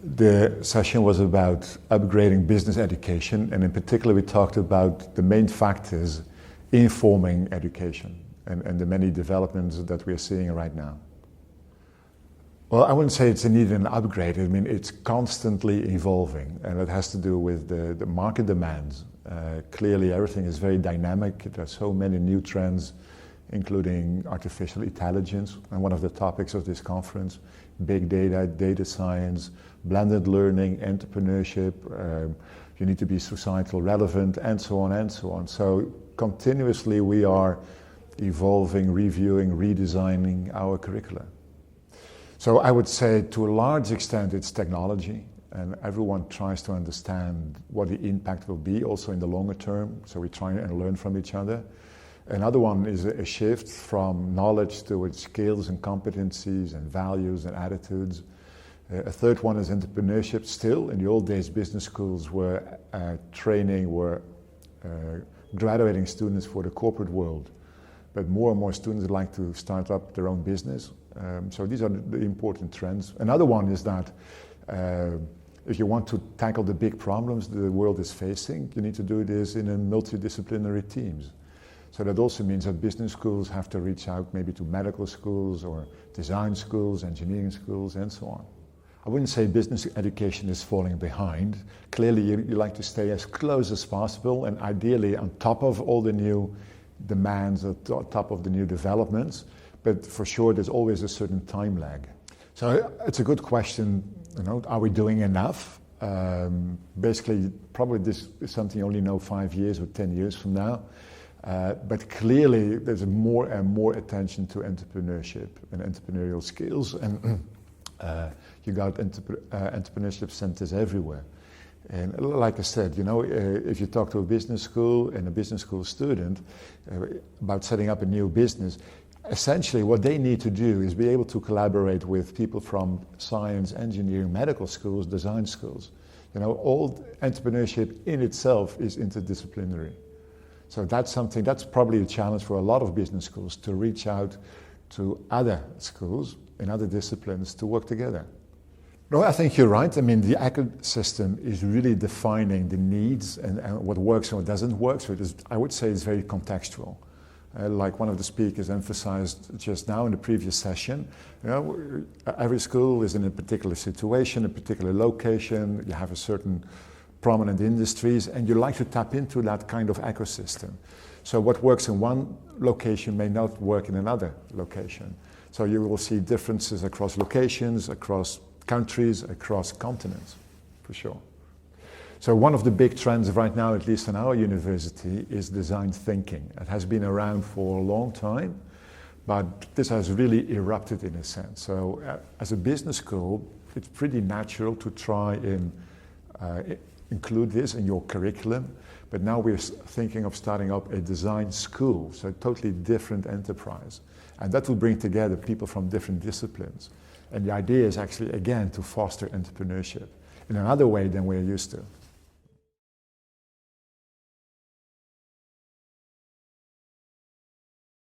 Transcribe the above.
The session was about upgrading business education, and in particular we talked about the main factors informing education and the many developments that we are seeing right now. Well, I wouldn't say it's needed an upgrade. I mean, it's constantly evolving, and it has to do with the market demands. Clearly, everything is very dynamic. There are so many new trends, including artificial intelligence, and one of the topics of this conference, big data, data science, blended learning, entrepreneurship, you need to be societal relevant, and so on and so on. So continuously we are evolving, reviewing, redesigning our curricula. So I would say to a large extent it's technology, and everyone tries to understand what the impact will be also in the longer term, so we try and learn from each other. Another one is a shift from knowledge towards skills and competencies and values and attitudes. A third one is entrepreneurship still. In the old days, business schools were graduating students for the corporate world. But more and more students like to start up their own business. So these are the important trends. Another one is that if you want to tackle the big problems the world is facing, you need to do this in a multidisciplinary teams. So that also means that business schools have to reach out maybe to medical schools or design schools, engineering schools, and so on. I wouldn't say business education is falling behind. Clearly, you like to stay as close as possible and ideally on top of all the new demands, on top of the new developments. But for sure, there's always a certain time lag. So it's a good question, are we doing enough? Basically, probably this is something you only know 5 years or 10 years from now. But clearly, there's more and more attention to entrepreneurship and entrepreneurial skills, and you got entrepreneurship centers everywhere. And like I said, if you talk to a business school and a business school student about setting up a new business, essentially what they need to do is be able to collaborate with people from science, engineering, medical schools, design schools. All entrepreneurship in itself is interdisciplinary. So that's probably a challenge for a lot of business schools, to reach out to other schools in other disciplines to work together. No, I think you're right. I mean, the academic system is really defining the needs and what works and what doesn't work. So I would say it's very contextual. Like one of the speakers emphasized just now in the previous session, every school is in a particular situation, a particular location, you have a certain prominent industries, and you like to tap into that kind of ecosystem. So what works in one location may not work in another location. So you will see differences across locations, across countries, across continents, for sure. So one of the big trends right now, at least in our university, is design thinking. It has been around for a long time, but this has really erupted in a sense. So as a business school, it's pretty natural to try and include this in your curriculum, but now we're thinking of starting up a design school, so a totally different enterprise. And that will bring together people from different disciplines. And the idea is actually, again, to foster entrepreneurship in another way than we're used to.